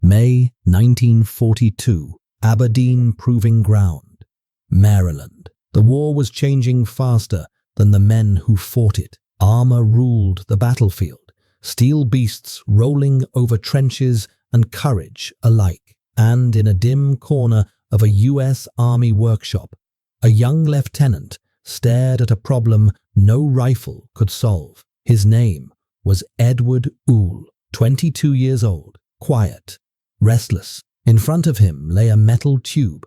May 1942, Aberdeen Proving Ground, Maryland. The war was changing faster than the men who fought it. Armor ruled the battlefield, steel beasts rolling over trenches and courage alike. And in a dim corner of a U.S. Army workshop, a young lieutenant stared at a problem no rifle could solve. His name was Edward Uhl, 22 years old, quiet, restless. In front of him lay a metal tube,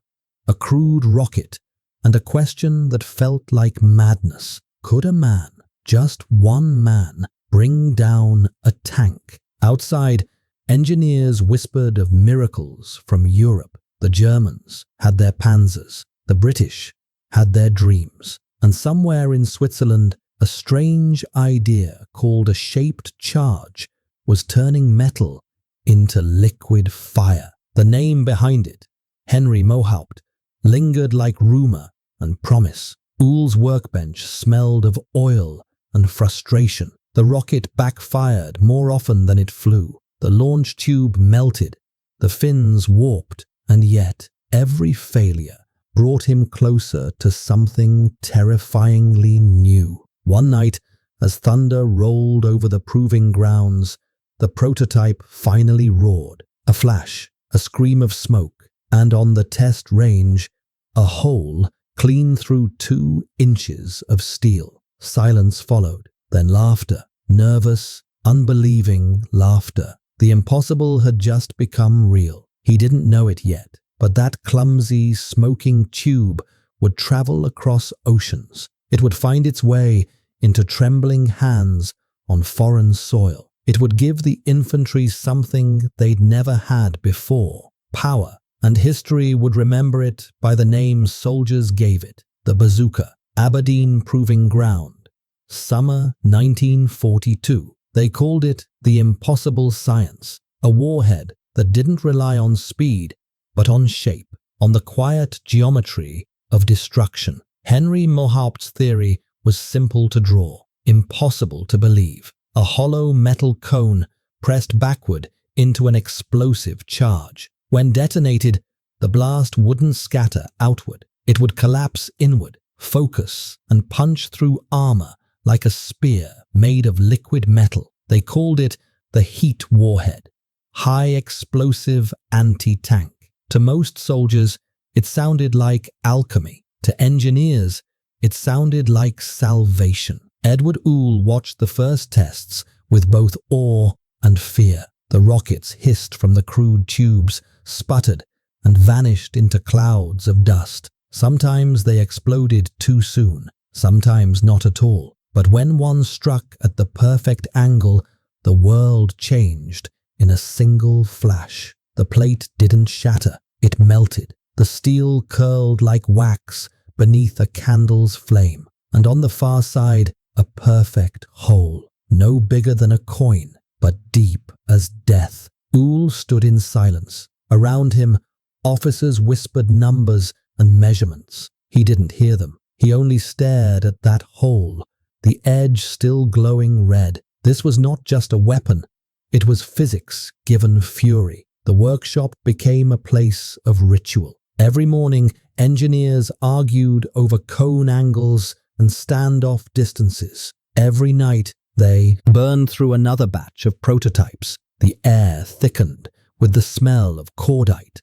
a crude rocket, and a question that felt like madness. Could a man, just one man, bring down a tank? Outside, engineers whispered of miracles from Europe. The Germans had their Panzers, the British had their dreams, and somewhere in Switzerland, a strange idea called a shaped charge was turning metal into liquid fire. The name behind it, Henry Mohaupt, lingered like rumor and promise. Uhl's workbench smelled of oil and frustration. The rocket backfired more often than it flew. The launch tube melted, the fins warped, and yet every failure brought him closer to something terrifyingly new. One night, as thunder rolled over the proving grounds, the prototype finally roared. A flash, a scream of smoke, and on the test range, a hole clean through 2 inches of steel. Silence followed, then laughter, nervous, unbelieving laughter. The impossible had just become real. He didn't know it yet, but that clumsy, smoking tube would travel across oceans. It would find its way into trembling hands on foreign soil. It would give the infantry something they'd never had before, power, and history would remember it by the name soldiers gave it, the bazooka. Aberdeen Proving Ground, summer 1942. They called it the impossible science, a warhead that didn't rely on speed, but on shape, on the quiet geometry of destruction. Henry Mohaupt's theory was simple to draw, impossible to believe. A hollow metal cone pressed backward into an explosive charge. When detonated, the blast wouldn't scatter outward. It would collapse inward, focus, and punch through armor like a spear made of liquid metal. They called it the heat warhead, high explosive anti-tank. To most soldiers, it sounded like alchemy. To engineers, it sounded like salvation. Edward Uhl watched the first tests with both awe and fear. The rockets hissed from the crude tubes, sputtered, and vanished into clouds of dust. Sometimes they exploded too soon, sometimes not at all. But when one struck at the perfect angle, the world changed in a single flash. The plate didn't shatter, it melted. The steel curled like wax beneath a candle's flame. And on the far side, a perfect hole, no bigger than a coin, but deep as death. Uhl stood in silence. Around him, officers whispered numbers and measurements. He didn't hear them. He only stared at that hole, the edge still glowing red. This was not just a weapon. It was physics given fury. The workshop became a place of ritual. Every morning, engineers argued over cone angles and standoff distances. Every night, they burned through another batch of prototypes. The air thickened with the smell of cordite,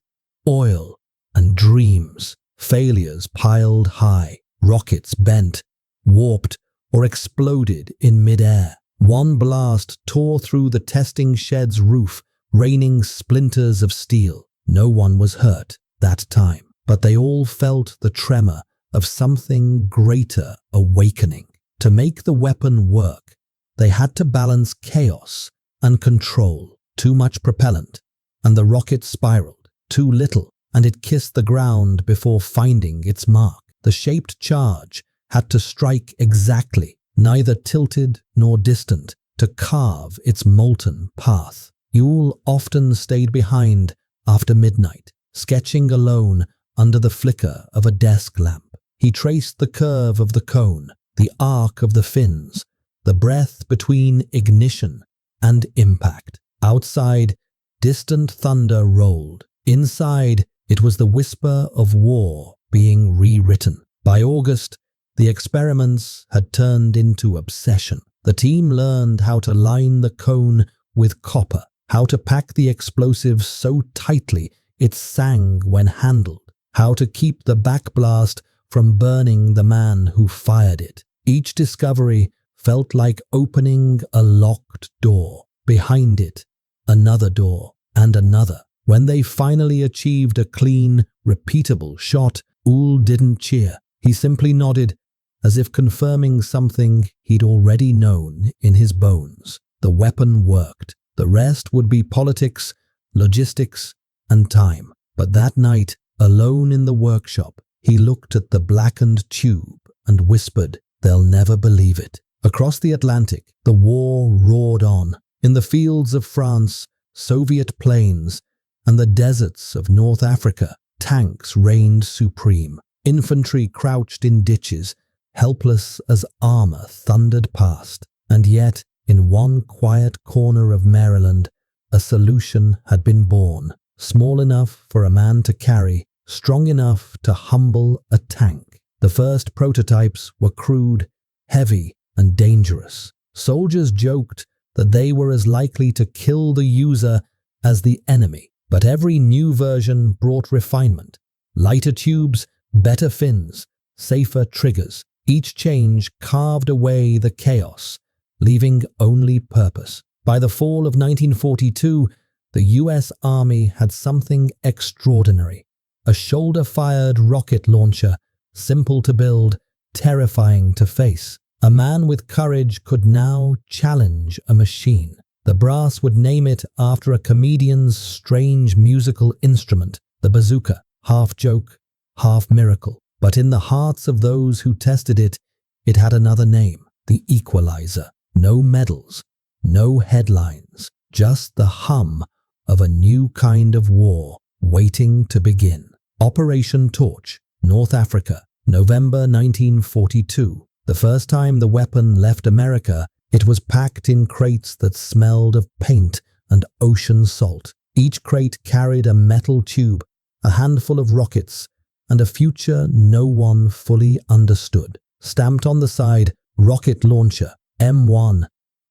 oil, and dreams. Failures piled high. Rockets bent, warped, or exploded in midair. One blast tore through the testing shed's roof, raining splinters of steel. No one was hurt that time, but they all felt the tremor of something greater awakening. To make the weapon work, they had to balance chaos and control. Too much propellant, and the rocket spiraled. Too little, and it kissed the ground before finding its mark. The shaped charge had to strike exactly, neither tilted nor distant, to carve its molten path. Uhl often stayed behind after midnight, sketching alone under the flicker of a desk lamp. He traced the curve of the cone, the arc of the fins, the breath between ignition and impact. Outside, Distant thunder rolled. Inside, it was the whisper of war being rewritten. By August, the experiments had turned into obsession. The team learned how to line the cone with copper, how to pack the explosives so tightly it sang when handled, how to keep the backblast from burning the man who fired it. Each discovery felt like opening a locked door. Behind it, another door, and another. When they finally achieved a clean, repeatable shot, Uhl didn't cheer. He simply nodded, as if confirming something he'd already known in his bones. The weapon worked. The rest would be politics, logistics, and time. But that night, alone in the workshop, he looked at the blackened tube and whispered, "They'll never believe it." Across the Atlantic, the war roared on. In the fields of France, Soviet plains, and the deserts of North Africa, tanks reigned supreme. Infantry crouched in ditches, helpless as armor thundered past. And yet, in one quiet corner of Maryland, a solution had been born. Small enough for a man to carry, strong enough to humble a tank. The first prototypes were crude, heavy, and dangerous. Soldiers joked that they were as likely to kill the user as the enemy. But every new version brought refinement. Lighter tubes, better fins, safer triggers. Each change carved away the chaos, leaving only purpose. By the fall of 1942, the US Army had something extraordinary. A shoulder-fired rocket launcher, simple to build, terrifying to face. A man with courage could now challenge a machine. The brass would name it after a comedian's strange musical instrument, the bazooka, half joke, half miracle. But in the hearts of those who tested it, it had another name, the equalizer. No medals, no headlines, just the hum of a new kind of war waiting to begin. Operation Torch, North Africa, November 1942. The first time the weapon left America, it was packed in crates that smelled of paint and ocean salt. Each crate carried a metal tube, a handful of rockets, and a future no one fully understood. Stamped on the side, rocket launcher, M1,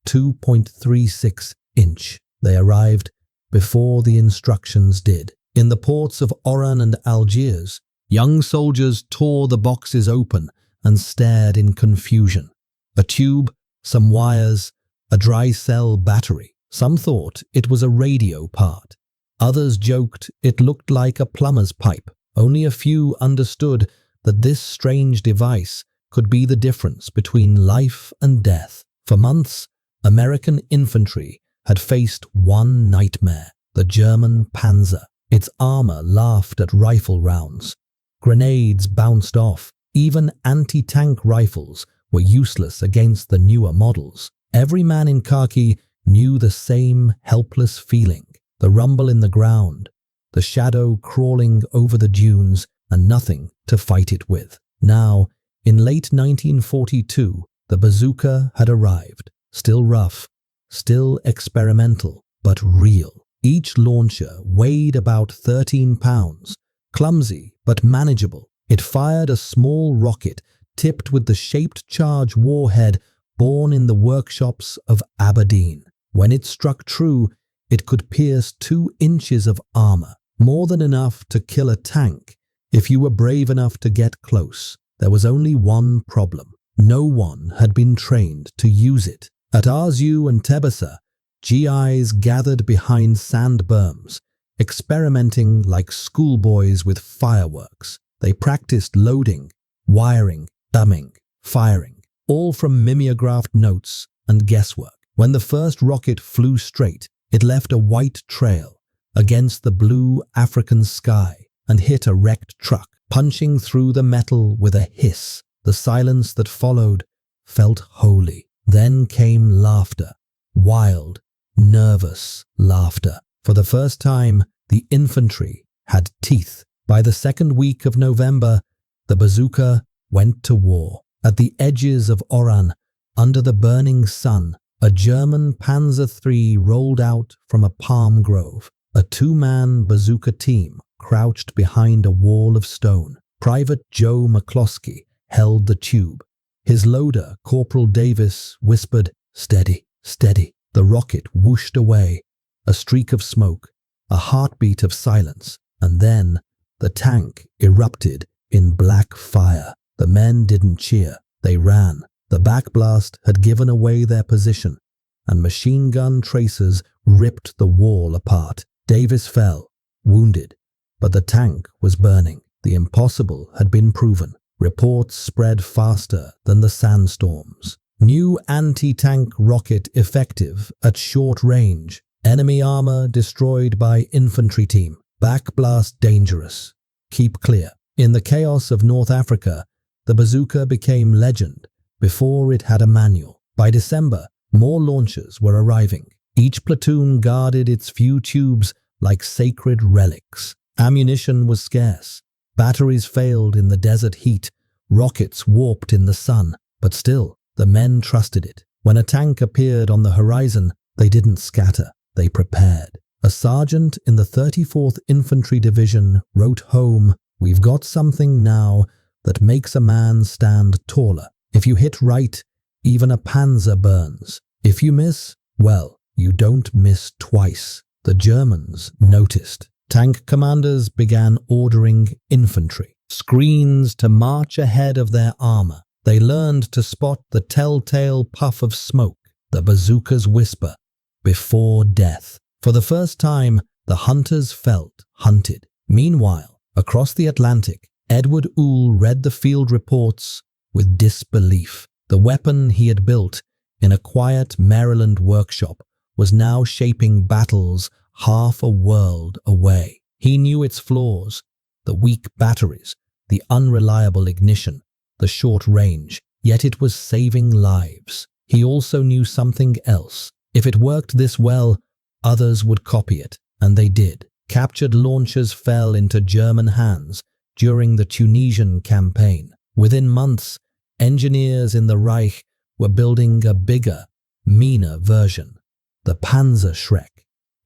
2.36 inch. They arrived before the instructions did. In the ports of Oran and Algiers, young soldiers tore the boxes open and stared in confusion. A tube, some wires, a dry cell battery. Some thought it was a radio part. Others joked it looked like a plumber's pipe. Only a few understood that this strange device could be the difference between life and death. For months, American infantry had faced one nightmare, the German Panzer. Its armor laughed at rifle rounds. Grenades bounced off. Even anti-tank rifles were useless against the newer models. Every man in khaki knew the same helpless feeling, the rumble in the ground, the shadow crawling over the dunes, and nothing to fight it with. Now, in late 1942, the bazooka had arrived, still rough, still experimental, but real. Each launcher weighed about 13 pounds, clumsy but manageable. It fired a small rocket tipped with the shaped charge warhead born in the workshops of Aberdeen. When it struck true, it could pierce 2 inches of armor, more than enough to kill a tank if you were brave enough to get close. There was only one problem. No one had been trained to use it. At Arzew and Tebessa, GIs gathered behind sand berms, experimenting like schoolboys with fireworks. They practiced loading, wiring, dumbing, firing, all from mimeographed notes and guesswork. When the first rocket flew straight, it left a white trail against the blue African sky and hit a wrecked truck, punching through the metal with a hiss. The silence that followed felt holy. Then came laughter, wild, nervous laughter. For the first time, the infantry had teeth. By the second week of November, the bazooka went to war. At the edges of Oran, under the burning sun, a German Panzer III rolled out from a palm grove. A two-man bazooka team crouched behind a wall of stone. Private Joe McCloskey held the tube. His loader, Corporal Davis, whispered, "Steady, steady." The rocket whooshed away, a streak of smoke, a heartbeat of silence, and then the tank erupted in black fire. The men didn't cheer, they ran. The backblast had given away their position, and machine gun tracers ripped the wall apart. Davis fell, wounded, but the tank was burning. The impossible had been proven. Reports spread faster than the sandstorms. New anti-tank rocket effective at short range. Enemy armor destroyed by infantry team. Backblast dangerous. Keep clear. In the chaos of North Africa, the bazooka became legend before it had a manual. By December, more launchers were arriving. Each platoon guarded its few tubes like sacred relics. Ammunition was scarce. Batteries failed in the desert heat. Rockets warped in the sun. But still, the men trusted it. When a tank appeared on the horizon, they didn't scatter. They prepared. A sergeant in the 34th Infantry Division wrote home, "We've got something now that makes a man stand taller. If you hit right, even a Panzer burns. If you miss, well, you don't miss twice." The Germans noticed. Tank commanders began ordering infantry, screens to march ahead of their armor. They learned to spot the telltale puff of smoke, the bazooka's whisper, before death. For the first time, the hunters felt hunted. Meanwhile, across the Atlantic, Edward Uhl read the field reports with disbelief. The weapon he had built in a quiet Maryland workshop was now shaping battles half a world away. He knew its flaws, the weak batteries, the unreliable ignition, the short range, yet it was saving lives. He also knew something else. If it worked this well, others would copy it, and they did. Captured launchers fell into German hands during the Tunisian campaign. Within months, engineers in the Reich were building a bigger, meaner version, the Panzer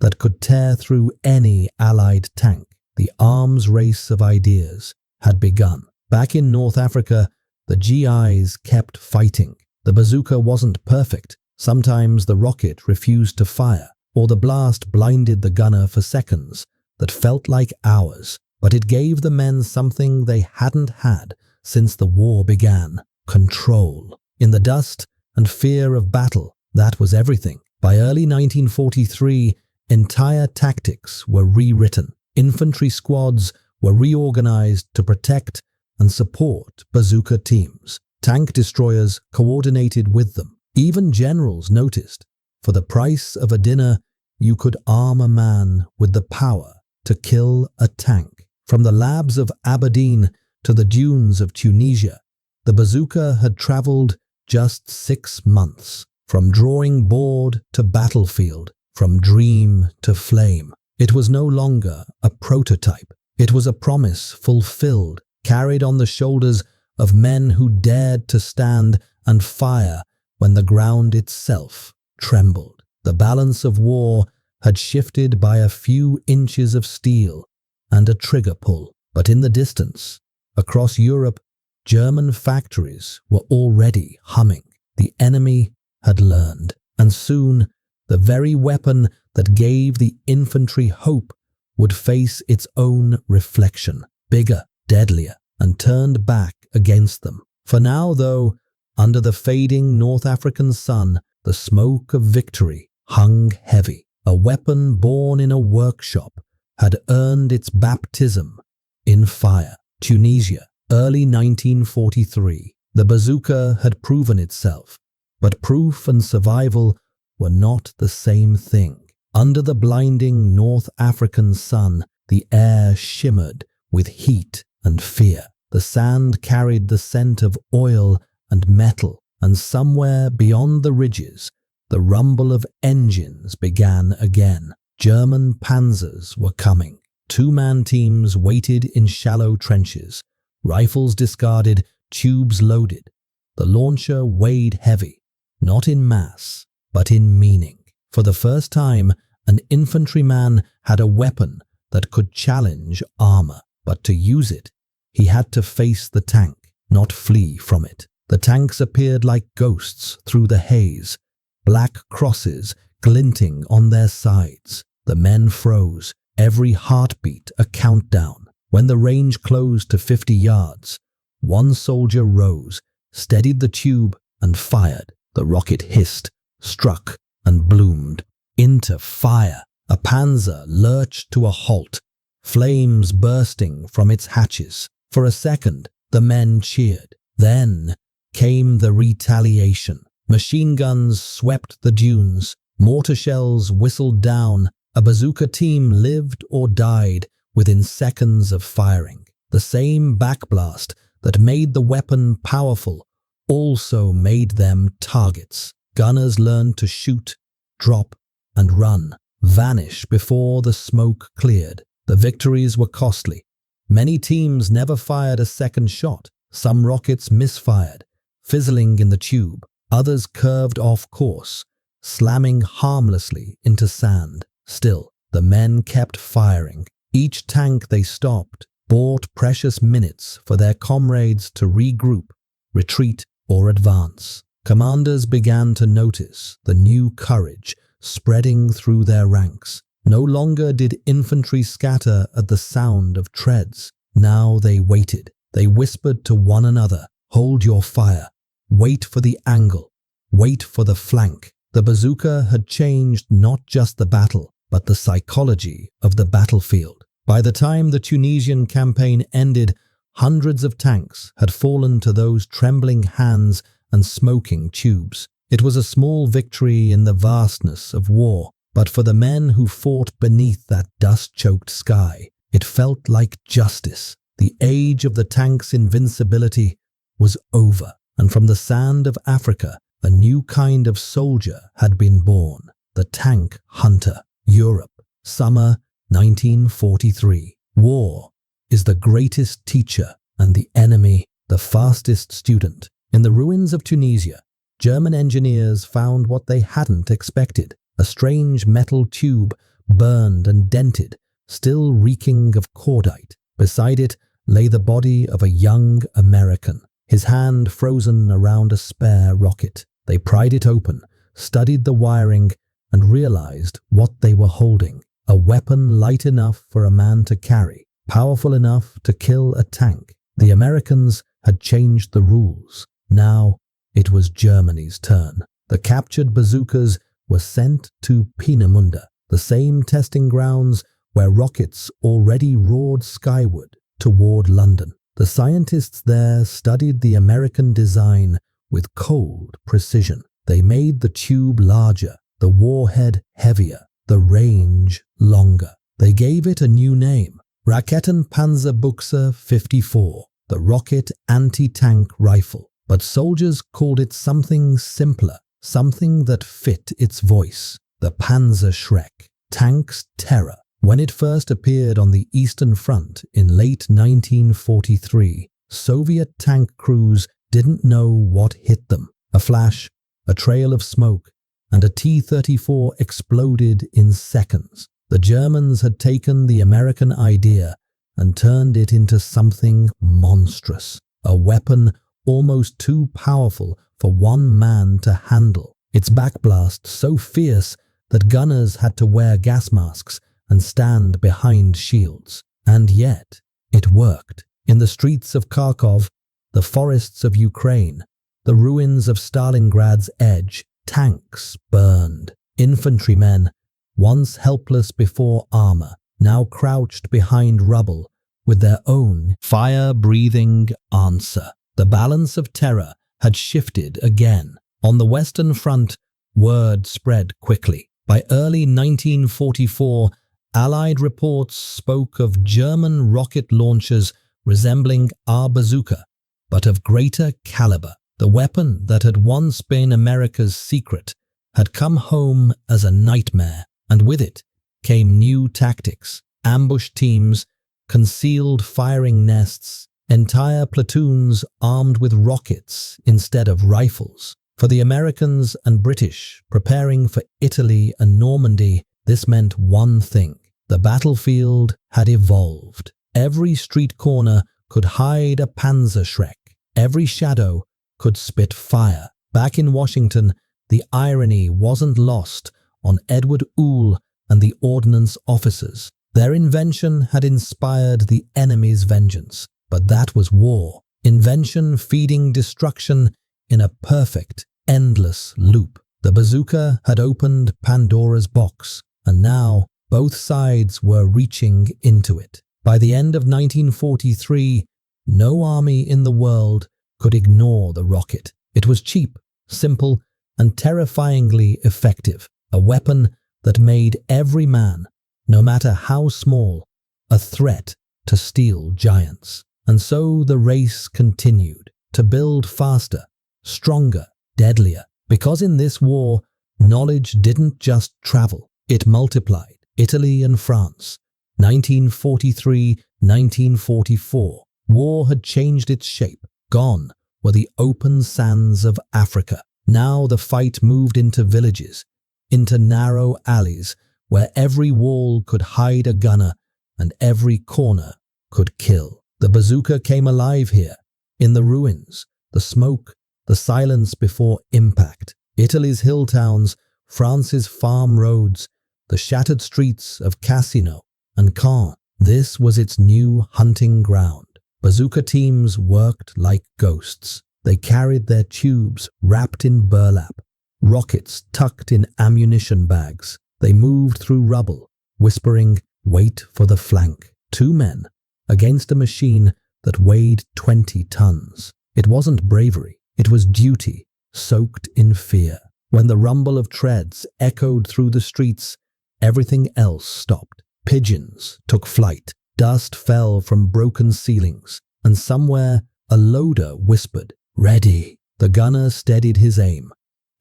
that could tear through any Allied tank. The arms race of ideas had begun. Back in North Africa, the GIs kept fighting. The bazooka wasn't perfect. Sometimes the rocket refused to fire, or the blast blinded the gunner for seconds that felt like hours. But it gave the men something they hadn't had since the war began: control. In the dust and fear of battle, that was everything. By early 1943, entire tactics were rewritten. Infantry squads were reorganized to protect and support bazooka teams. Tank destroyers coordinated with them. Even generals noticed. For the price of a dinner, you could arm a man with the power to kill a tank. From the labs of Aberdeen to the dunes of Tunisia, the bazooka had traveled just 6 months. From drawing board to battlefield, from dream to flame. It was no longer a prototype. It was a promise fulfilled, carried on the shoulders of men who dared to stand and fire when the ground itself trembled. The balance of war had shifted by a few inches of steel and a trigger pull. But in the distance, across Europe, German factories were already humming. The enemy had learned, and soon the very weapon that gave the infantry hope would face its own reflection, bigger, deadlier, and turned back against them. For now, though, under the fading North African sun, the smoke of victory hung heavy. A weapon born in a workshop had earned its baptism in fire. Tunisia, early 1943. The bazooka had proven itself. But proof and survival were not the same thing. Under the blinding North African sun, the air shimmered with heat and fear. The sand carried the scent of oil and metal, and somewhere beyond the ridges, the rumble of engines began again. German Panzers were coming. Two-man teams waited in shallow trenches, rifles discarded, tubes loaded. The launcher weighed heavy. Not in mass, but in meaning. For the first time, An infantryman had a weapon that could challenge armor, but to use it, he had to face the tank, not flee from it. The tanks appeared like ghosts through the haze, black crosses glinting on their sides. The men froze, every heartbeat a countdown. When the range closed to 50 yards, one soldier rose, steadied the tube, and fired. The rocket hissed, struck, and bloomed into fire. A Panzer lurched to a halt, flames bursting from its hatches. For a second, the men cheered. Then came the retaliation. Machine guns swept the dunes. Mortar shells whistled down. A bazooka team lived or died within seconds of firing. The same backblast that made the weapon powerful also made them targets. Gunners learned to shoot, drop, and run, vanish before the smoke cleared. The victories were costly. Many teams never fired a second shot. Some rockets misfired, fizzling in the tube. Others curved off course, slamming harmlessly into sand. Still, the men kept firing. Each tank they stopped bought precious minutes for their comrades to regroup, retreat, or advance. Commanders began to notice the new courage spreading through their ranks. No longer did infantry scatter at the sound of treads. Now they waited. They whispered to one another, "Hold your fire. Wait for the angle. Wait for the flank." The bazooka had changed not just the battle, but the psychology of the battlefield. By the time the Tunisian campaign ended, hundreds of tanks had fallen to those trembling hands and smoking tubes. It was a small victory in the vastness of war, but for the men who fought beneath that dust-choked sky, it felt like justice. The age of the tank's invincibility was over, and from the sand of Africa, a new kind of soldier had been born, the tank hunter. Europe, summer 1943. War is the greatest teacher and the enemy the fastest student. In the ruins of Tunisia, German engineers found what they hadn't expected: a strange metal tube, burned and dented, still reeking of cordite. Beside it lay the body of a young American, his hand frozen around a spare rocket. They pried it open, studied the wiring, and realized what they were holding: a weapon light enough for a man to carry, powerful enough to kill a tank. The Americans had changed the rules. Now it was Germany's turn. The captured bazookas were sent to Peenemünde, the same testing grounds where rockets already roared skyward toward London. The scientists there studied the American design with cold precision. They made the tube larger, the warhead heavier, the range longer. They gave it a new name: Raketenpanzerbuchse 54, the rocket anti-tank rifle. But soldiers called it something simpler, something that fit its voice: the Panzerschreck, tank's terror. When it first appeared on the Eastern Front in late 1943, Soviet tank crews didn't know what hit them. A flash, a trail of smoke, and a T-34 exploded in seconds. The Germans had taken the American idea and turned it into something monstrous, a weapon almost too powerful for one man to handle. Its backblast so fierce that gunners had to wear gas masks and stand behind shields. And yet, it worked. In the streets of Kharkov, the forests of Ukraine, the ruins of Stalingrad's edge, tanks burned. Infantrymen, once helpless before armor, now crouched behind rubble with their own fire-breathing answer. The balance of terror had shifted again. On the Western Front, word spread quickly. By early 1944, Allied reports spoke of German rocket launchers resembling our bazooka, but of greater caliber. The weapon that had once been America's secret had come home as a nightmare, and with it came new tactics: ambush teams, concealed firing nests, entire platoons armed with rockets instead of rifles. For the Americans and British preparing for Italy and Normandy, This meant one thing. The battlefield had evolved. Every street corner could hide a Panzerschreck. Every shadow could spit fire. Back in Washington, the irony wasn't lost on Edward Uhl and the ordnance officers. Their invention had inspired the enemy's vengeance. But that was war. Invention feeding destruction in a perfect, endless loop. The bazooka had opened Pandora's box, and now both sides were reaching into it. By the end of 1943, no army in the world could ignore the rocket. It was cheap, simple, and terrifyingly effective. A weapon that made every man, no matter how small, a threat to steel giants. And so the race continued to build faster, stronger, deadlier. Because in this war, knowledge didn't just travel, it multiplied. Italy and France, 1943, 1944. War had changed its shape. Gone were the open sands of Africa. Now the fight moved into villages, into narrow alleys where every wall could hide a gunner and every corner could kill. The bazooka came alive here, in the ruins, the smoke, the silence before impact. Italy's hill towns, France's farm roads, the shattered streets of Cassino and Caen. This was its new hunting ground. Bazooka teams worked like ghosts. They carried their tubes wrapped in burlap, rockets tucked in ammunition bags. They moved through rubble, whispering, "Wait for the flank." 2 men against a machine that weighed 20 tons. It wasn't bravery, it was duty, soaked in fear. When the rumble of treads echoed through the streets, everything else stopped. Pigeons took flight, dust fell from broken ceilings, and somewhere a loader whispered, "Ready." The gunner steadied his aim,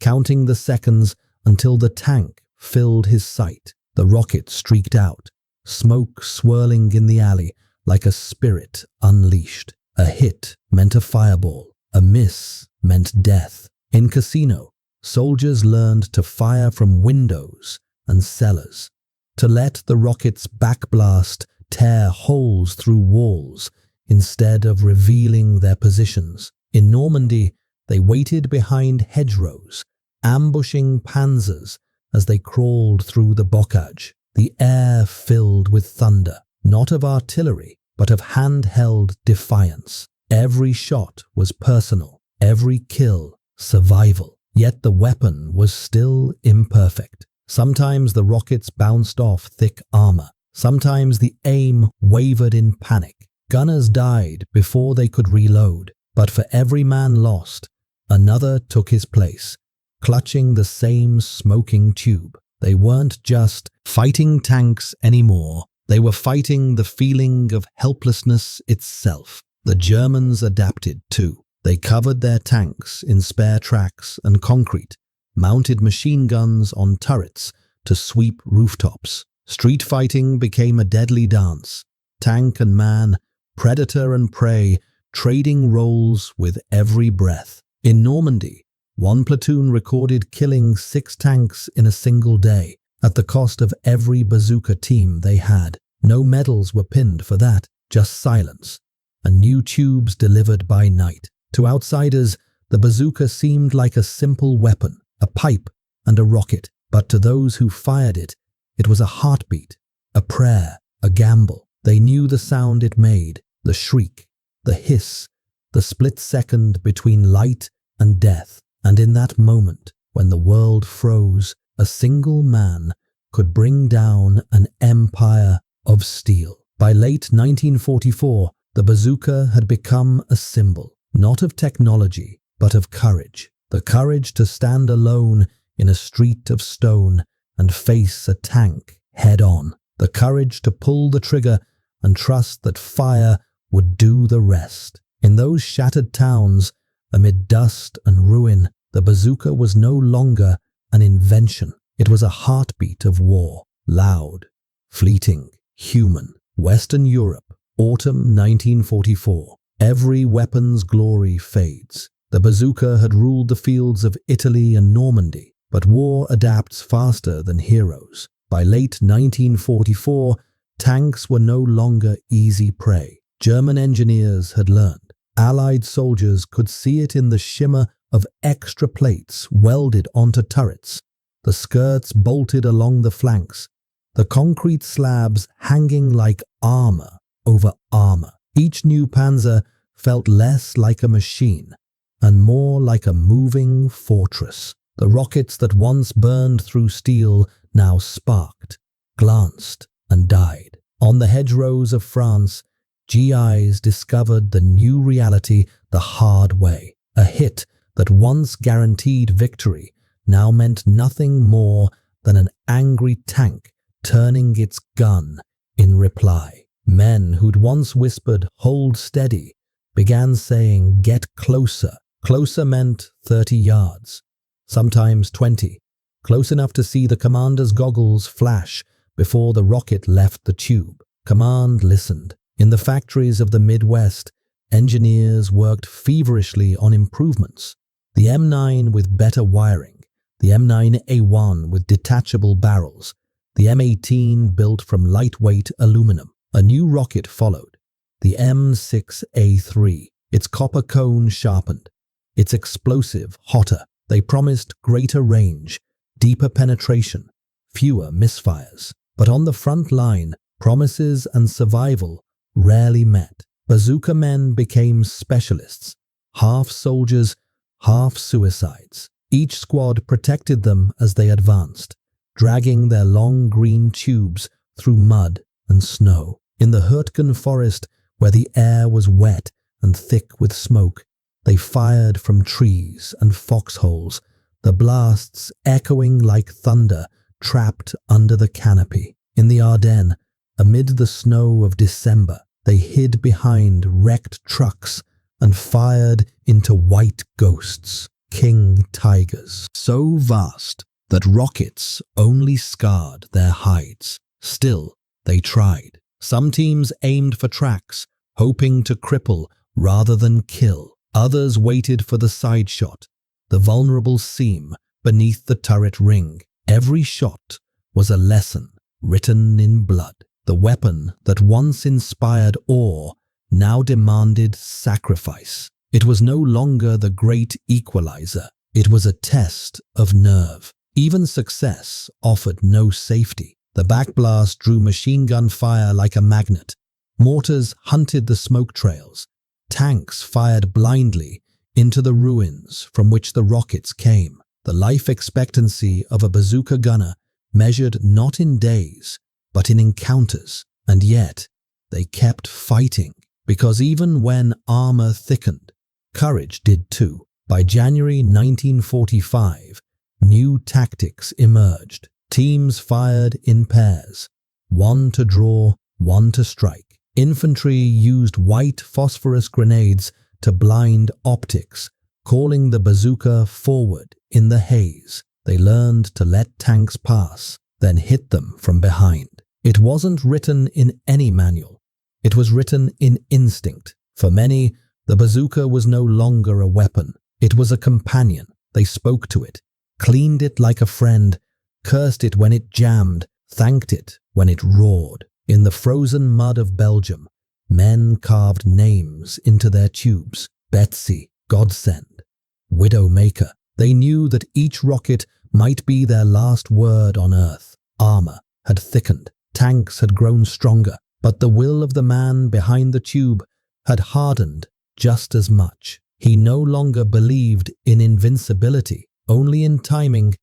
counting the seconds until the tank filled his sight. The rocket streaked out, smoke swirling in the alley like a spirit unleashed. A hit meant a fireball, a miss meant death. In Cassino, soldiers learned to fire from windows and cellars, to let the rocket's backblast tear holes through walls instead of revealing their positions. In Normandy, they waited behind hedgerows, ambushing Panzers as they crawled through the bocage. The air filled with thunder, not of artillery, but of handheld defiance. Every shot was personal, every kill survival. Yet the weapon was still imperfect. Sometimes the rockets bounced off thick armor. Sometimes the aim wavered in panic. Gunners died before they could reload. But for every man lost, another took his place, clutching the same smoking tube. They weren't just fighting tanks anymore. They were fighting the feeling of helplessness itself. The Germans adapted too. They covered their tanks in spare tracks and concrete, mounted machine guns on turrets to sweep rooftops. Street fighting became a deadly dance. Tank and man, predator and prey, trading roles with every breath. In Normandy, one platoon recorded killing 6 tanks in a single day, at the cost of every bazooka team they had. No medals were pinned for that, just silence, and new tubes delivered by night. To outsiders, the bazooka seemed like a simple weapon, a pipe and a rocket, but to those who fired it, it was a heartbeat, a prayer, a gamble. They knew the sound it made, the shriek, the hiss, the split second between light and death. And in that moment, when the world froze, a single man could bring down an empire of steel. By late 1944, the bazooka had become a symbol, not of technology, but of courage. The courage to stand alone in a street of stone and face a tank head-on. The courage to pull the trigger and trust that fire would do the rest. In those shattered towns, amid dust and ruin, the bazooka was no longer an invention. It was a heartbeat of war, loud, fleeting, human. Western Europe, autumn 1944. Every weapon's glory fades. The bazooka had ruled the fields of Italy and Normandy, but war adapts faster than heroes. By late 1944, tanks were no longer easy prey. German engineers had learned. Allied soldiers could see it in the shimmer of extra plates welded onto turrets, the skirts bolted along the flanks, the concrete slabs hanging like armor over armor. Each new Panzer felt less like a machine and more like a moving fortress. The rockets that once burned through steel now sparked, glanced, and died. On the hedgerows of France, GIs discovered the new reality the hard way. A hit that once guaranteed victory now meant nothing more than an angry tank turning its gun in reply. Men who'd once whispered, "Hold steady," began saying, "Get closer." Closer meant 30 yards, sometimes 20, close enough to see the commander's goggles flash before the rocket left the tube. Command listened. In the factories of the Midwest, engineers worked feverishly on improvements. The M9 with better wiring, the M9A1 with detachable barrels, the M18 built from lightweight aluminum. A new rocket followed, the M6A3, its copper cone sharpened, its explosive hotter. They promised greater range, deeper penetration, fewer misfires. But on the front line, promises and survival rarely met. Bazooka men became specialists, half soldiers, half suicides. Each squad protected them as they advanced, dragging their long green tubes through mud and snow. In the Hürtgen forest, where the air was wet and thick with smoke, they fired from trees and foxholes, the blasts echoing like thunder trapped under the canopy. In the Ardennes, amid the snow of December, they hid behind wrecked trucks and fired into white ghosts, king tigers, so vast that rockets only scarred their hides. Still, they tried. Some teams aimed for tracks, hoping to cripple rather than kill. Others waited for the side shot, the vulnerable seam beneath the turret ring. Every shot was a lesson written in blood. The weapon that once inspired awe now demanded sacrifice. It was no longer the great equalizer. It was a test of nerve. Even success offered no safety. The backblast drew machine gun fire like a magnet. Mortars hunted the smoke trails. Tanks fired blindly into the ruins from which the rockets came. The life expectancy of a bazooka gunner measured not in days, but in encounters. And yet, they kept fighting, because even when armor thickened, courage did too. By January 1945, new tactics emerged. Teams fired in pairs, one to draw, one to strike. Infantry used white phosphorus grenades to blind optics, calling the bazooka forward in the haze. They learned to let tanks pass, then hit them from behind. It wasn't written in any manual. It was written in instinct. For many, the bazooka was no longer a weapon. It was a companion. They spoke to it, cleaned it like a friend, cursed it when it jammed, thanked it when it roared. In the frozen mud of Belgium, men carved names into their tubes. Betsy, Godsend, Widowmaker. They knew that each rocket might be their last word on Earth. Armor had thickened, tanks had grown stronger, but the will of the man behind the tube had hardened just as much. He no longer believed in invincibility, only in timing,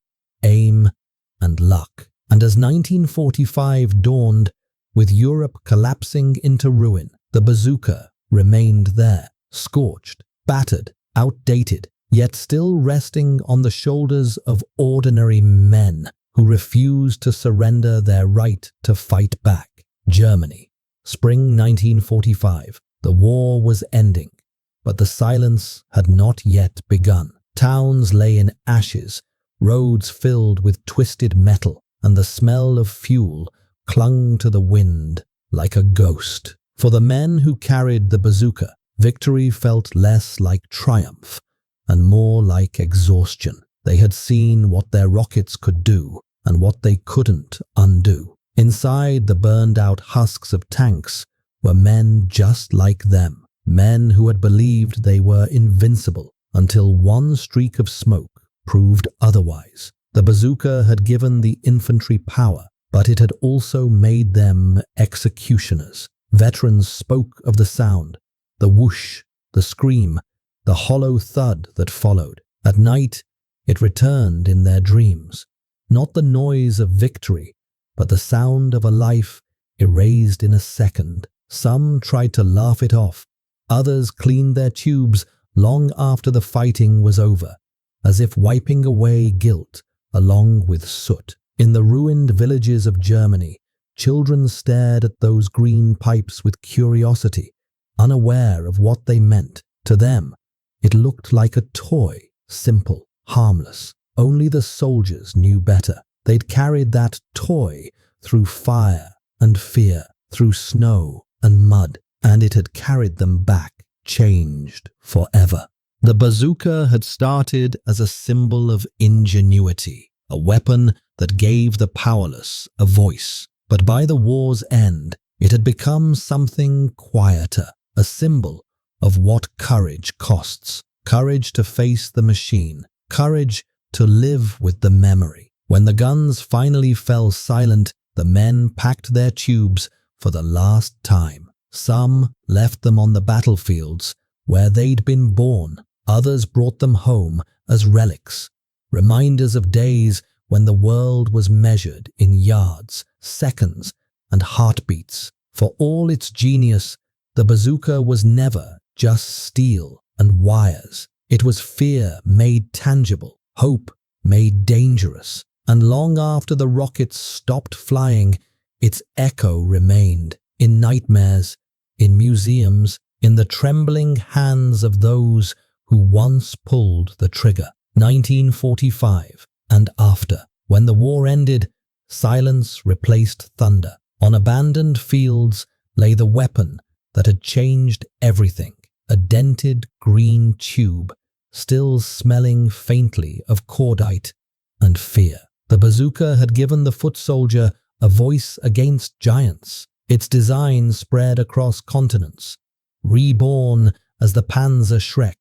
aim, and luck. And as 1945 dawned, with Europe collapsing into ruin, the bazooka remained there, scorched, battered, outdated, yet still resting on the shoulders of ordinary men who refused to surrender their right to fight back. Germany, spring 1945. The war was ending, but the silence had not yet begun. Towns lay in ashes, roads filled with twisted metal, and the smell of fuel clung to the wind like a ghost. For the men who carried the bazooka, victory felt less like triumph and more like exhaustion. They had seen what their rockets could do, and what they couldn't undo. Inside the burned-out husks of tanks were men just like them, men who had believed they were invincible until one streak of smoke proved otherwise. The bazooka had given the infantry power, but it had also made them executioners. Veterans spoke of the sound, the whoosh, the scream, the hollow thud that followed. At night, it returned in their dreams. Not the noise of victory, but the sound of a life erased in a second. Some tried to laugh it off. Others cleaned their tubes long after the fighting was over, as if wiping away guilt along with soot. In the ruined villages of Germany, children stared at those green pipes with curiosity, unaware of what they meant. To them, it looked like a toy, simple, harmless. Only the soldiers knew better. They'd carried that toy through fire and fear, through snow and mud, and it had carried them back, changed forever. The bazooka had started as a symbol of ingenuity, a weapon that gave the powerless a voice. But by the war's end, it had become something quieter, a symbol of what courage costs. Courage to face the machine, courage to live with the memory. When the guns finally fell silent, the men packed their tubes for the last time. Some left them on the battlefields where they'd been born. Others brought them home as relics, reminders of days when the world was measured in yards, seconds, and heartbeats. For all its genius, the bazooka was never just steel and wires. It was fear made tangible, hope made dangerous. And long after the rockets stopped flying, its echo remained in nightmares, in museums, in the trembling hands of those who once pulled the trigger. 1945 and after. When the war ended, silence replaced thunder. On abandoned fields lay the weapon that had changed everything, a dented green tube, still smelling faintly of cordite and fear. The bazooka had given the foot soldier a voice against giants. Its design spread across continents, reborn as the Panzer Schreck,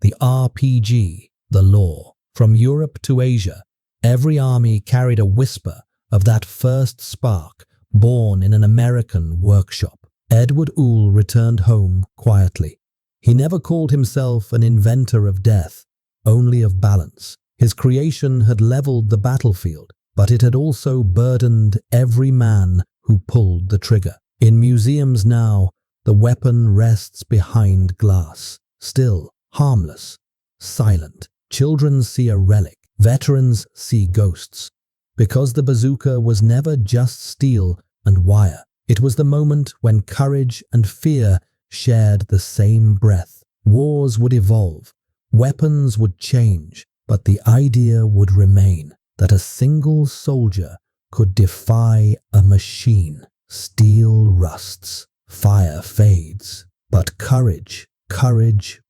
the RPG, the law. From Europe to Asia, every army carried a whisper of that first spark born in an American workshop. Edward Uhl returned home quietly. He never called himself an inventor of death, only of balance. His creation had leveled the battlefield, but it had also burdened every man who pulled the trigger. In museums now, the weapon rests behind glass, still, harmless, silent. Children see a relic, veterans see ghosts. Because the bazooka was never just steel and wire. It was the moment when courage and fear shared the same breath. Wars would evolve, weapons would change, but the idea would remain that a single soldier could defy a machine. Steel rusts, fire fades, but courage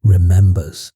remembers.